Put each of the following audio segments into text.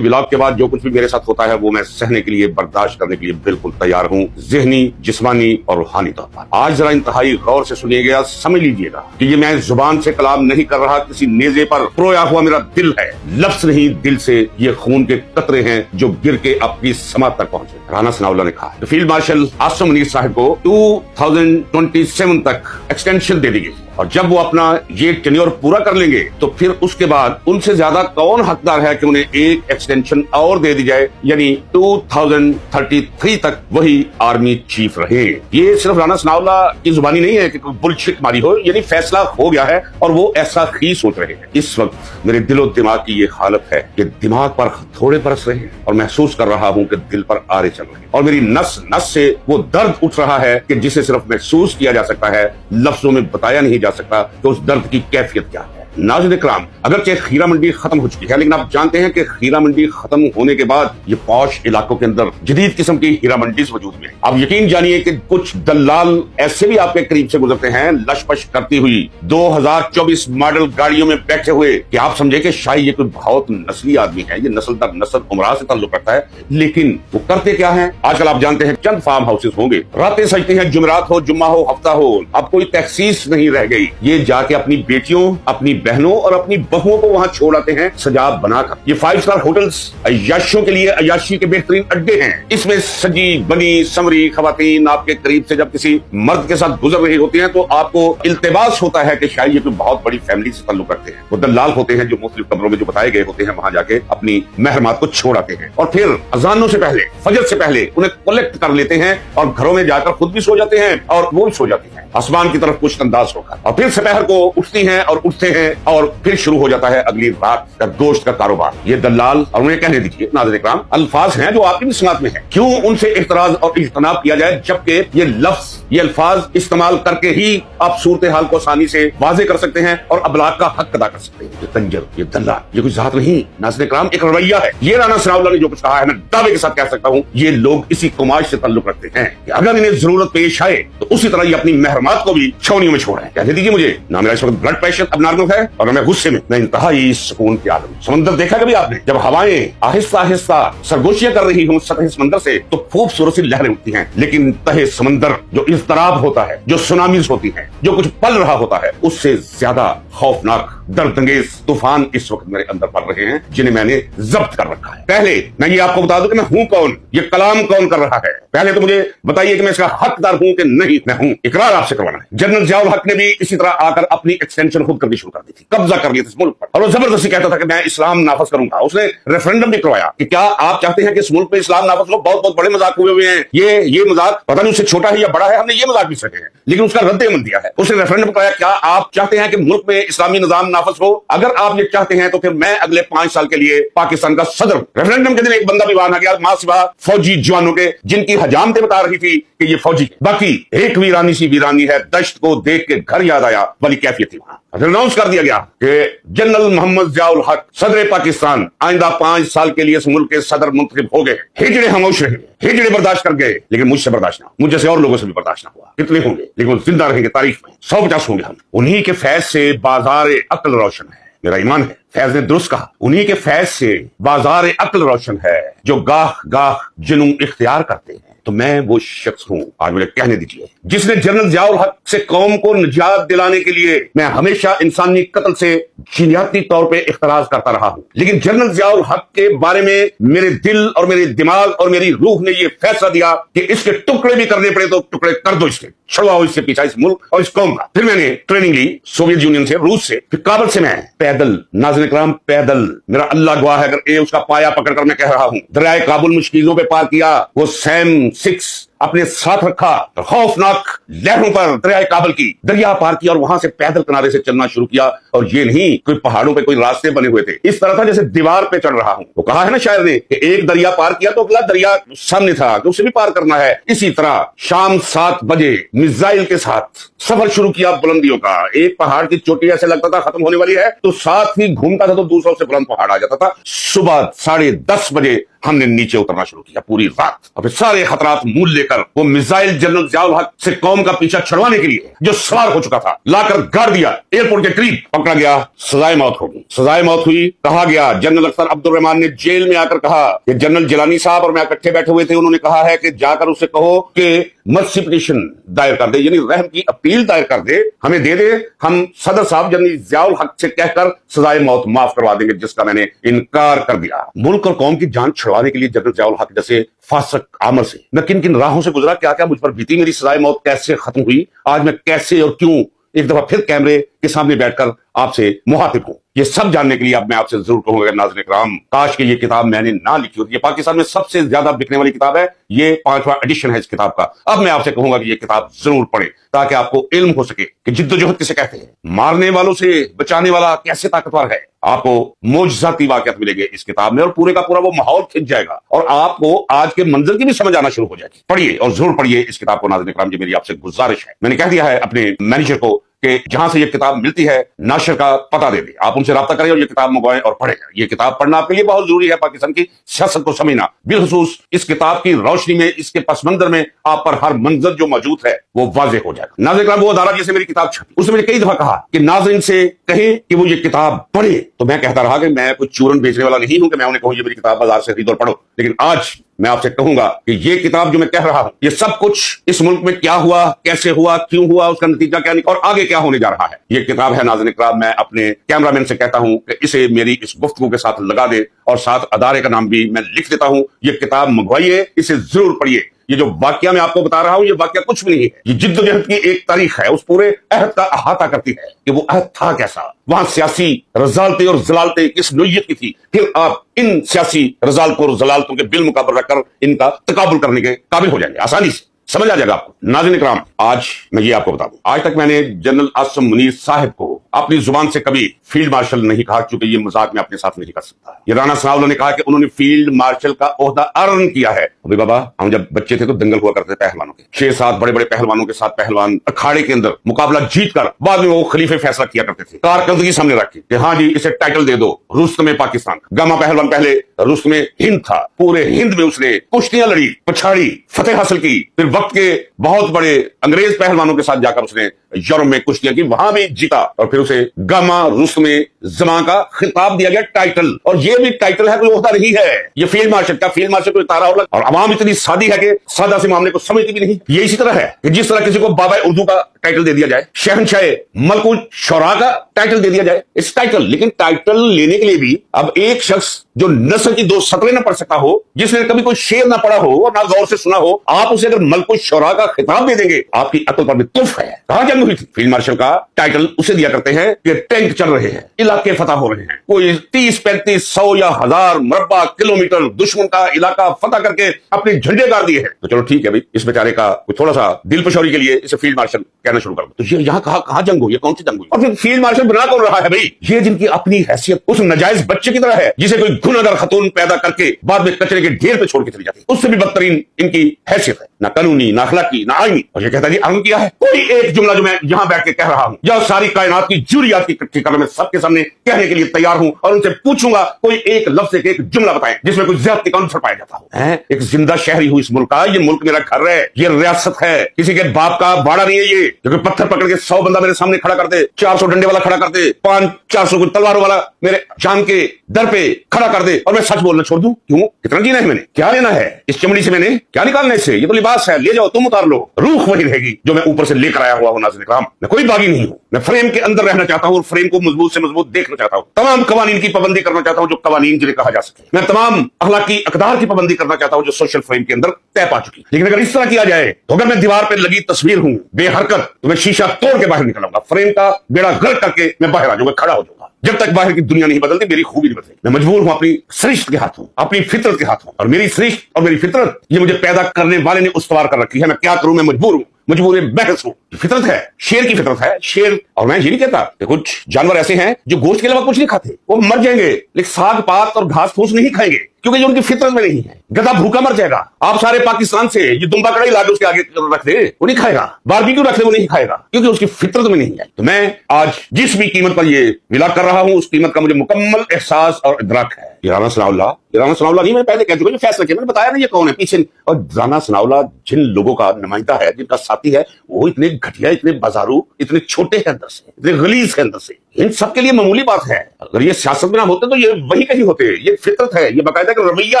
Vlog के बाद जो कुछ भी मेरे साथ होता है वो मैं सहने के लिए, बर्दाश्त करने के लिए बिल्कुल तैयार हूँ, ज़हनी, जिस्मानी और रूहानी तौर पर। आज जरा इंतहाई गौर से सुनिएगा, समझ लीजिएगा कि ये मैं जुबान से कलाम नहीं कर रहा, किसी नेज़े पर प्रोया हुआ मेरा दिल है। लफ्ज़ नहीं, दिल से ये खून के कतरे हैं जो गिर के अपनी समात तक पहुंचे। राना सनाउल्लाह ने कहा फील्ड मार्शल आसिम मुनीर साहब को 2027 तक एक्सटेंशन दे दी गई और जब वो अपना ये टेन्योर पूरा कर लेंगे तो फिर उसके बाद उनसे ज्यादा कौन हकदार है कि उन्हें एक एक्सटेंशन और दे दी जाए, यानी 2033 तक वही आर्मी चीफ रहे। ये सिर्फ राना सनाउल्लाह की जुबानी नहीं है कि कोई बुलशिट मारी हो, यानी फैसला हो गया है और वो ऐसा ही सोच रहे हैं। इस वक्त मेरे दिलो दिमाग की ये हालत है कि दिमाग पर थोड़े बरस रहे हैं और महसूस कर रहा हूँ कि दिल पर आरे चल रहे हैं और मेरी नस नस से वो दर्द उठ रहा है कि जिसे सिर्फ महसूस किया जा सकता है, लफ्जों में बताया नहीं जा सकता कि उस दर्द की कैफियत क्या है। नाज़रीन इकराम, अगरचे खीरा मंडी खत्म हो चुकी है, लेकिन आप जानते हैं कि खीरा मंडी खत्म होने के बाद ये पॉश इलाकों के अंदर जदीद किस्म की हीरा मंडीज वजूद में है। आप यकीन जानिए कि कुछ दलाल ऐसे भी आपके करीब से गुजरते हैं लशपश करती हुई 2024 मॉडल गाड़ियों में बैठे हुए कि आप समझे कि शायद ये कोई बहुत नस्ली आदमी है, ये नस्ल दर नस्ल उमरा से ताल्लुक रखता है, लेकिन वो करते क्या है? आजकल आप जानते हैं चंद फार्म हाउसेस होंगे, रातें सजती हैं, जुमेरात हो, जुम्मा हो, हफ्ता हो, अब कोई तहसीस नहीं रह गई, ये जाके अपनी बेटियों, अपनी बहनों और अपनी बहुओं को वहां छोड़ आते हैं सजाब बनाकर। ये 5 स्टार होटल्स अय्याशियों के लिए अय्याशी के बेहतरीन अड्डे हैं। इसमें सजी बनी समरी खवातीन आपके करीब से जब किसी मर्द के साथ गुजर रही होती हैं तो आपको इल्तिबास होता है कि शायद ये कोई बहुत बड़ी फैमिली से ताल्लुक रखते हैं। वो दलाल होते हैं जो मुख्तलिफ कमरों में जो बताए गए होते हैं वहां जाके अपनी महरमात को छोड़ आते हैं और फिर अजानों से पहले, फजर से पहले उन्हें कलेक्ट कर लेते हैं और घरों में जाकर खुद भी सो जाते हैं और वो भी सो जाती हैं आसमान की तरफ कुछ अंदाज होकर, और फिर दोपहर को उठती हैं और उठते हैं और फिर शुरू हो जाता है अगली रात का गोश्त का कारोबार। ये दलाल, और उन्हें कहने दीजिए नाज़रीन इकराम, अल्फाज हैं जो आपकी भी समात में है, क्यों उनसे इख्तराज और इज्तनाब किया जाए जबकि ये लफ्ज, ये अल्फाज इस्तेमाल करके ही आप सूरत हाल को आसानी से वाजे कर सकते हैं और अबलाग का हक अदा कर सकते हैं। ये तंजर, ये दलाल, ये कोई जात नहीं नाज़रीन इकराम, एक रवैया है। ये राना सनाउल्लाह ने जो कुछ कहा है मैं दावे के साथ कह सकता हूँ ये लोग इसी कुमाश से ताल्लुक रखते हैं कि अगर इन्हें जरूरत पेश आए तो उसी तरह ये अपनी महरमात को भी छावनियों में छोड़े। कहने दीजिए मुझे, ना मेरा इस वक्त ब्लड प्रेशर अब नॉर्मल है और मैं गुस्से में, मैं इंतहाई सुकून के आलम। समंदर देखा कभी आपने? जब हवाएं आहिस्ता आहिस्ता सरगोशियां कर रही हों सतह समंदर से तो खूबसूरत सी लहरें उठती हैं, लेकिन तहे समंदर जो इज़्तिराब होता है, जो सुनामीज होती हैं, जो कुछ पल रहा होता है, उससे ज्यादा खौफनाक दर्दंगेज तूफान इस वक्त मेरे अंदर पड़ रहे हैं जिन्हें मैंने जब्त कर रखा है। पहले मैं ये आपको बता दूं कि मैं हूं कौन, ये कलाम कौन कर रहा है। पहले तो मुझे बताइए कि मैं इसका हकदार हूं कि नहीं। मैं हूं, इकरार आपसे करवाना है। जनरल जियाउल हक ने भी इसी तरह आकर अपनी एक्सटेंशन खुद करनी शुरू कर दी थी, कब्जा कर लिया था इस मुल्क पर और वो जबरदस्ती कहता था कि मैं इस्लाम नाफज करूंगा। उसने रेफरेंडम भी करवाया कि क्या आप चाहते हैं कि इस मुल्क में इस्लाम नाफज हो। बहुत बहुत बड़े मजाक हुए हैं, ये मजाक पता नहीं उससे छोटा है या बड़ा है, हमने ये मजाक भी सके हैं, लेकिन उसका रद्द अमल दिया है। उसने रेफरेंडम कराया, क्या आप चाहते हैं कि मुल्क में इस्लामी निजाम नाफज हो? अगर आप ये चाहते हैं तो फिर मैं अगले 5 साल के लिए पाकिस्तान का सदर। रेफरेंडम के दिन एक बंदा भी वहां आ गया, मां सिवा फौजी जवानों के, जिनकी हजामतें बता रही थी कि ये फौजी, बाकी एक वीरानी सी वीरानी है। दश्त को देख के घर याद आया वाली कैफियत थी वहां। अनाउंस कर दिया गया कि जनरल मोहम्मद जियाउल हक सदर पाकिस्तान आइंदा 5 साल के लिए इस मुल्क के सदर मुंतखब हो गए। हिजड़े खामोश रहे, हिजड़े बर्दाश्त कर गए, लेकिन मुझसे बर्दाश्त ना, मुझ जैसे और लोगों से भी बर्दाश्त ना हुआ। कितने होंगे, लेकिन वो जिंदा रहेंगे तारीख में, 150 होंगे हम। उन्हीं के फैज से बाजार अक्ल रोशन है, मेरा ईमान है। फैज ने दुरुस्त कहा, उन्हीं के फैज से बाजार अक्ल रोशन है जो गाह गाह जुनून इख्तियार करते हैं। तो मैं वो शख्स हूं, आज मुझे कहने दीजिए, जिसने जनरल जियाउल हक से कौम को निजात दिलाने के लिए मैं हमेशा इंसानी कत्ल से जीनियाती तौर पे इख्तराज करता रहा हूं, लेकिन जनरल जियाउल हक के बारे में मेरे दिल और मेरे दिमाग और मेरी रूह ने यह फैसला दिया कि इसके टुकड़े भी करने पड़े तो टुकड़े कर दो, इसके छुड़वाओ इससे पीछा इस मुल्क और इस कौम का। फिर मैंने ट्रेनिंग ली सोवियत यूनियन से, रूस से, फिर काबल से। मैं पैदल, नाज़रीन इकराम, पैदल, मेरा अल्लाह गवाह है, अगर उसका पाया पकड़कर मैं कह रहा हूं, दरियाए काबुल मुश्किलों पे पार किया, वो सैम 6 अपने साथ रखा, खौफनाक लहरों पर दरियाए काबल की दरिया पार किया और वहां से पैदल किनारे से चलना शुरू किया। और ये नहीं कोई पहाड़ों पे कोई रास्ते बने हुए थे, इस तरह था जैसे दीवार पे चढ़ रहा हूं। वो कहा है ना शायर ने कि एक दरिया पार किया तो अगला दरिया सामने था तो उसे भी पार करना है। इसी तरह शाम 7 बजे मिसाइल के साथ सफर शुरू किया बुलंदियों का। एक पहाड़ की चोटी ऐसे लगता था खत्म होने वाली है तो साथ ही घूमता था तो दूसरों से बुलंद पहाड़ आ जाता था। सुबह 10:30 बजे हमने नीचे उतरना शुरू किया पूरी रात, और फिर सारे खतरात मूल लेकर वो मिसाइल जनरल जियाउल हक से कौम का पीछा छुड़वाने के लिए जो सवार हो चुका था लाकर गाड़ दिया। एयरपोर्ट के करीब पकड़ा गया, सजाए मौत होगी। सजाए मौत हुई। कहा गया, जनरल अख्तर अब्दुल रहमान ने जेल में आकर कहा कि जनरल जिलानी साहब और मैं इकट्ठे बैठे हुए थे, उन्होंने कहा है कि जाकर उससे कहो कि मर्सी पिटीशन दायर कर दे, यानी रहम की अपील दायर कर दे, हमें दे दे, हम सदर साहब जनरल जियाउल हक से कहकर सजाए मौत माफ करवा देंगे, जिसका मैंने इनकार कर दिया। मुल्क और कौम की जान छुड़वाने के लिए जनरल जियाउल हक जैसे फासक आमर से मैं किन किन राहों से गुजरा, क्या क्या मुझ पर बीती, मेरी सजाए मौत कैसे खत्म हुई, आज मैं कैसे और क्यों एक दफा फिर कैमरे के सामने बैठकर आपसे मुहातिब हूं, ये सब जानने के लिए अब मैं आपसे जरूर कहूंगा नाज़रीन इकराम, काश कि ये किताब मैंने ना लिखी होती। ये पाकिस्तान में सबसे ज्यादा बिकने वाली किताब है, ये 5वां एडिशन है इस किताब का। अब मैं आपसे कहूंगा कि ये किताब जरूर पढ़े ताकि आपको इल्म हो सके कि जिद्दोजहद किसे कहते हैं, मारने वालों से बचाने वाला कैसे ताकतवर है। आपको मोजज़ाती वाक़यात मिलेंगे इस किताब में और पूरे का पूरा वो माहौल खिंच जाएगा और आपको आज के मंजर की भी समझ आना शुरू हो जाएगी। पढ़िए और जरूर पढ़िए इस किताब को नाज़रीन इकराम, ये मेरी आपसे गुजारिश है। मैंने कह दिया है अपने मैनेजर को कि जहां से ये किताब मिलती है नाशर का पता दे दे, आप उनसे राब्ता करें और ये किताब मंगवाएं और पढ़ें। ये किताब पढ़ना आपके लिए बहुत जरूरी है, पाकिस्तान की सियासत को समझना, बिलखुसूस इस किताब की रोशनी में, इसके पस मंजर में आप पर हर मंजर जो मौजूद है वो वाज़ेह हो जाएगा। नाज़रीन इकराम, वो अदारा जिसे मेरी किताब छपी उसने मुझे कई दफा कहा कि नाज़रीन से कहें कि वो ये किताब पढ़े, तो मैं कहता रहा कि मैं कुछ चूरन बेचने वाला नहीं हूं कि मैं उन्हें कहूं ये मेरी किताब बाजार से खरीदो और पढ़ो। लेकिन आज मैं आपसे कहूंगा कि ये किताब जो मैं कह रहा हूं, ये सब कुछ इस मुल्क में क्या हुआ, कैसे हुआ, क्यों हुआ, उसका नतीजा क्या निकला और आगे क्या होने जा रहा है, ये किताब है। नाज़रीन इकराम, मैं अपने कैमरामैन से कहता हूं कि इसे मेरी इस गुफ्तगू के साथ लगा दे और साथ अदारे का नाम भी मैं लिख देता हूं। ये किताब मंगवाइए, इसे जरूर पढ़िए। ये जो वाकया मैं आपको बता रहा हूं, ये वाकया कुछ भी नहीं है, ये जिद्दोजहद की एक तारीख है, उस पूरे अहद का अहाता करती है कि वो अहद था कैसा, वहां सियासी रजालते और जलालते किस नोयत की थी, फिर आप इन सियासी रजालतों और जलालतों के बिल मुकाबल रखकर इनका तकाबुल करने के काबिल हो जाएंगे, आसानी से समझ आ जाएगा आपको। नाज़रीन इकराम, आज मैं ये आपको बता दूं, आज तक मैंने जनरल आसिम मुनीर साहब को अपनी जुबान से कभी फील्ड मार्शल नहीं कहा, क्योंकि ये मजाक में अपने साथ नहीं कर सकता। ये राणा सनाउल्लाह ने कहा कि उन्होंने फील्ड मार्शल का ओहदा अर्न किया है। अभी बाबा, हम जब बच्चे थे तो दंगल हुआ करते थे पहलवानों के, 6-7 बड़े बड़े पहलवानों के साथ पहलवान अखाड़े के अंदर मुकाबला जीत कर बाद में वो खलीफे फैसला किया करते थे, कारकर्दगी सामने रख के कि हाँ जी इसे टाइटल दे दो, रुस्तमे पाकिस्तान। गामा पहलवान पहले रुस्तमे हिंद था, पूरे हिंद में उसने कुश्तियां लड़ी, पछाड़ी, फतेह हासिल की। फिर वक्त के बहुत बड़े अंग्रेज पहलवानों के साथ जाकर उसने यूरोप में कुश्तियां की, वहां भी जीता और फिर उसे गामा रुस्तमे जमा का खिताब दिया गया, टाइटल। और ये भी टाइटल है, कोई ओहदा नहीं है। ये फील्ड मार्शल का, फील्ड मार्शल कोई तारा और अवाम इतनी सादी है कि सादा से मामले को समझती भी नहीं। ये इसी तरह है कि जिस तरह किसी को बाबा उर्दू का टाइटल दे दिया जाए, शहनशाह मलकुल शौरा का टाइटल दे दिया जाए, इस टाइटल। लेकिन टाइटल लेने के लिए भी अब एक शख्स जो नस्ल की 2 सतरें न पढ़ सकता हो, जिसने कभी कोई शेर ना पढ़ा हो और ना गौर से सुना हो, आप उसे अगर मलकुल शौरा का खिताब दे देंगे, आपकी अकल पर भी तुफ है। कहां जंग हुई थी? फील्ड मार्शल का टाइटल उसे दिया करते हैं कि टैंक चल रहे हैं, इलाके फतह हो रहे हैं, कोई 30-35 100 या 1000 मुरब्बा किलोमीटर दुश्मन का इलाका फतह करके अपने झंडे गाड़ दिए हैं। तो चलो ठीक है भाई, इस बेचारे का थोड़ा सा दिल पशौरी के लिए इसे फील्ड मार्शल कहना शुरू कर दो। तो ये यहाँ कहां जंग हुई, कौन सी जंग हुई? और फिर फील्ड मार्शल बना कौन रहा है भाई? ये जिनकी अपनी हैसियत उस नाजायज बच्चे की तरह है जिसे कोई गुनाहगार खतून पैदा करके बाद में कचरे के ढेर पे छोड़ के चली जाती है, उससे भी बदतरीन इनकी हैसियत है, ना कानूनी, ना अखलाकी, ना आईनी। और ये कहता है अर्न किया है। कोई एक जुमला जो मैं यहां बैठ के कह रहा हूं या सारी कायनात की जुरियात की इकट्ठी कर मैं सबके सामने कहने के लिए तैयार हूं और उनसे पूछूंगा कोई एक लफ्ज एक जुमला बताएं जिसमें कोई ज्यादती का अनुसर पाया जाता हो। एक जिंदा शहरी हूं इस मुल्क का, ये मुल्क मेरा घर है, ये रियासत है, किसी के बाप का बाड़ा नहीं है। ये जो पत्थर पकड़ के 100 बंदा मेरे सामने खड़ा कर दे, 400 डंडे वाला खड़ा कर दे, 500-400 तलवारों वाला मेरे जान के दर पे खड़ा कर दे और मैं सच बोलना छोड़ दूं? क्यों? कितना जीना है मैंने, क्या लेना है इस चमड़ी से, मैंने क्या निकालना इससे? ये तो लिबास है, ले जाओ तुम उतार लो, रूह वही रहेगी जो मैं ऊपर से लेकर आया हुआ हूं। नाज़रीन इकराम, मैं कोई बागी नहीं हूं, मैं फ्रेम के अंदर रहना चाहता हूं और फ्रेम को मजबूत से मजबूत देखना चाहता हूं। तमाम कवानीन की पाबंदी करना चाहता हूं जो कवानीन जिन्हें कहा जा सके। मैं तमाम अखलाकी अकदार की पाबंदी करना चाहता हूं जो सोशल फ्रेम के अंदर तय पा चुकी। लेकिन अगर इस तरह किया जाए तो अगर मैं दीवार पर लगी तस्वीर हूं बेहरकत, तो मैं शीशा तोड़ के बाहर निकलूंगा, फ्रेम का बेड़ा गर्क करके मैं बाहर आ जाऊंगा, खड़ा हो जाऊंगा। जब तक बाहर की दुनिया नहीं बदलती मेरी खूबी नहीं बदलेगी। मैं मजबूर हूं अपनी सृष्टि के हाथों, अपनी फितरत के हाथों, और मेरी सृष्टि और मेरी फितरत ये मुझे पैदा करने वाले ने उस्तवार कर रखी है। मैं क्या करूं? मैं मजबूर हूं, मजबूर बहस हूं। फितरत है, शेर की फितरत है, शेर। और मैं ये नहीं कहता कि कुछ जानवर ऐसे हैं जो गोश्त के अलावा कुछ नहीं खाते, वो मर जाएंगे लेकिन साग पात और घास फूस नहीं खाएंगे क्योंकि जो उनकी फितरत में नहीं है। गधा भूखा मर जाएगा। आप सारे पाकिस्तान से ये दुम्बा कड़ाई लाके उसके आगे रख दे, वो नहीं खाएगा। बारबेक्यू रख दे, वो नहीं खाएगा क्योंकि उसकी फितरत में नहीं है। तो मैं आज जिस भी कीमत पर ये मिला कर रहा हूं उस कीमत का मुझे मुकम्मल एहसास और इदराक है। राना सनाउल्लाह नहीं, मैं पहले कह चुका, जो फैसला किया मैंने बताया ना ये कौन है पीछे। और राना सनाउल्लाह जिन लोगों का नुमाइंदा है, जिनका साथी है, वो इतने घटिया, इतने बाजारू, इतने छोटे हैं अंदर से, इतने गलीज है अंदर से। इन सबके लिए मामूली बात है। अगर ये सियासत में ना होते तो ये वही कहीं होते। ये फितरत है, ये बाकायदा एक रवैया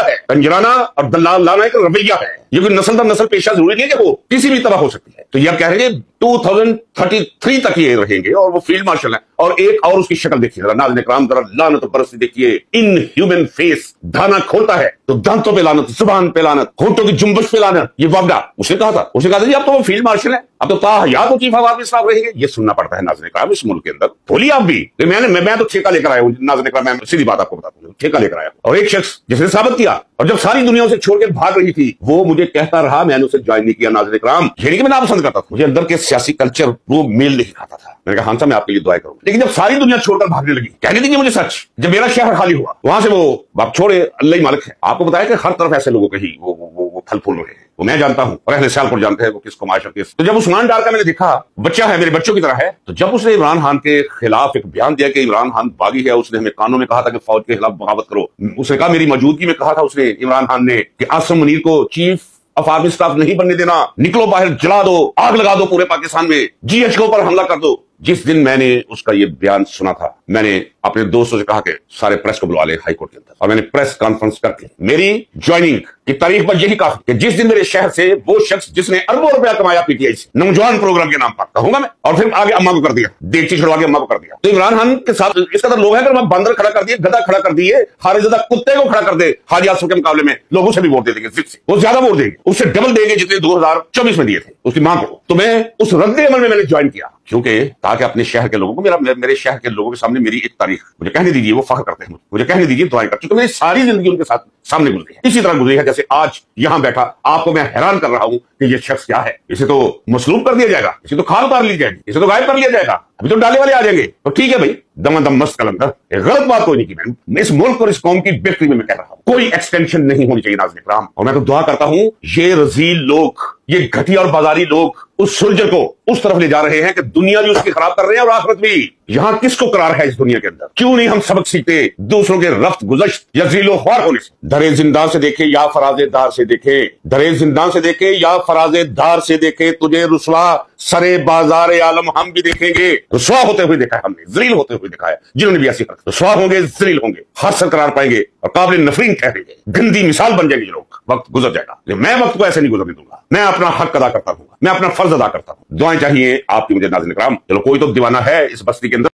है। कंजराना और दलाल लाना एक रवैया है। ये कोई नस्ल दर नस्ल पेशा जरूरी नहीं है कि वो किसी भी तरह हो सकती है। तो ये कह रहे हैं 2033 तक ये रहेंगे और वो फील्ड मार्शल है। और एक और उसकी शक्ल देखिए जरा, नाज़रीन इकराम, जरा लानत परस्ती देखिए। इन ह्यूमन फेस, दाना खोलता है तो दांतों पे लानत, जुबान पे लानत, होंठों की जुम्बश पे लानत। ये वाबड़ा उसने कहा था जी अब तो वो फील्ड मार्शल है, अब तो ताहयात तो चीफ ऑफ आर्मी स्टाफ रहेंगे। ये सुनना पड़ता है नाज़रीन इकराम इस मुल्क के अंदर। बोलिए आप भी, मैं तो ठेका लेकर आया हूं नाज़रीन इकराम, मैं सीधी बात आपको बताता हूं, ठेका लेकर आया। और एक शख्स जिसने साबित किया, और जब सारी दुनिया उसे छोड़ के भाग रही थी, वो मुझे कहता रहा, मैंने उसे ज्वाइन नहीं किया नाज़रीन इकराम। ये नहीं कि मैं नापसंद करता था, मुझे अंदर के सियासी कल्चर वो मेल नहीं खाता था। मैंने कहा हाँ साहब मैं आपके लिए दुआ करूंगा। लेकिन जब सारी दुनिया छोड़कर भागने लगी, कहने दीजिए मुझे सच, जब मेरा शहर खाली हुआ, वहां से वो बाप छोड़े, अल्लाह ही मालिक है। आपको बताया कि हर तरफ ऐसे लोगों के ही वो फल फूल रहे हैं। वो मैं जानता हूं और अहले सियालकोट जानते हैं वो किसको माशा किस। तो जब उस्मान डार का मैंने देखा, बच्चा है, मेरे बच्चों की तरह है, तो जब उसने इमरान खान के खिलाफ एक बयान दिया कि इमरान खान बागी है, उसने हमें कानों में कहा था कि फौज के खिलाफ बगावत करो। उसने कहा, मेरी मौजूदगी में कहा था उसने, इमरान खान ने, कि आसिम मुनीर को चीफ ऑफ आर्मी स्टाफ नहीं बनने देना, निकलो बाहर, जला दो, आग लगा दो पूरे पाकिस्तान में, GH के ऊपर हमला कर दो। जिस दिन मैंने उसका ये बयान सुना था, मैंने अपने दोस्तों से कहा कि सारे प्रेस को बुलवा ले हाईकोर्ट के अंदर, और मैंने प्रेस कॉन्फ्रेंस करके मेरी ज्वाइनिंग की तारीख पर यही कहा कि जिस दिन मेरे शहर से वो शख्स जिसने अरबों रुपया कमाया PTI से, नौजवान प्रोग्राम के नाम पर, कहूंगा मैं, और फिर आगे अम्मा को कर दिया, देगची छुड़वा के अम्मा को कर दिया। तो इमरान खान के साथ इस कदर लोग हैं कि बंदर खड़ा कर दिए, गधा खड़ा कर दिए, खारिजदा कुत्ते को खड़ा कर दे, हाजी आसिफ के मुकाबले में लोग उसे भी वोट दे देंगे, वो ज्यादा वोट देंगे, उससे डबल देंगे जितने 2024 में दिए थे उसकी मां को। तो मैं उस रद्दे अमल में मैंने ज्वाइन किया, क्योंकि ताकि अपने शहर के लोगों को, मेरे शहर के लोगों के सामने मेरी एक तारीख, मुझे कहने दीजिए, वो फख्र करते हैं, मुझे कहने दीजिए दुआएं कर, क्योंकि मेरी सारी जिंदगी उनके साथ सामने गुजरी है, इसी तरह गुजरी है जैसे आज यहां बैठा आपको मैं हैरान कर रहा हूं कि ये शख्स क्या है। इसे तो मसलूब कर दिया जाएगा, इसे तो खाल उतार ली जाएगी, इसे तो गायब कर लिया जाएगा, अभी तो डाले वाले आ जाएंगे। तो ठीक है भाई, दम मस्त कलंदर, गलत बात कोई नहीं की मैंने। इस मुल्क और इस कौम की बेहतरी में मैं कह रहा हूं, कोई एक्सटेंशन नहीं होनी चाहिए नाज़रीन इकराम। और मैं तो दुआ करता हूं, ये रजील लोग, ये घटिया और बाजारी लोग उस सुलझे को उस तरफ ले जा रहे हैं कि दुनिया भी उसकी खराब कर रहे हैं और आखिरत भी। यहां किसको करार है इस दुनिया के अंदर? क्यों नहीं हम सबक सीखते दूसरों के रफ्त गुज़श्त या ज़ीलो ख्वार होने से? दरे जिंदान से देखे या फराजे दार से देखे, दरे जिंदान से देखे या फराजे दार से देखे, तुझे रुसवा सरे बाजार आलम हम भी देखेंगे। रुसवा होते हुए देखा है हमने, जलील होते हुए देखा है जिन्होंने भी ऐसी हरकत। रुसवा होंगे, जलील होंगे, हासिल करार पाएंगे और काबिल नफरीन ठहरेंगे, गंदी मिसाल बन जाएंगे ये लोग। वक्त गुजर जाएगा, मैं वक्त को ऐसे नहीं गुजरने दूंगा। मैं अपना हक अदा करता हूँ, मैं अपना फर्ज अदा करता हूँ। दुआएं चाहिए आपकी मुझे नाज़रीन इकराम। चलो कोई तो दीवाना है इस बस्ती के अंदर।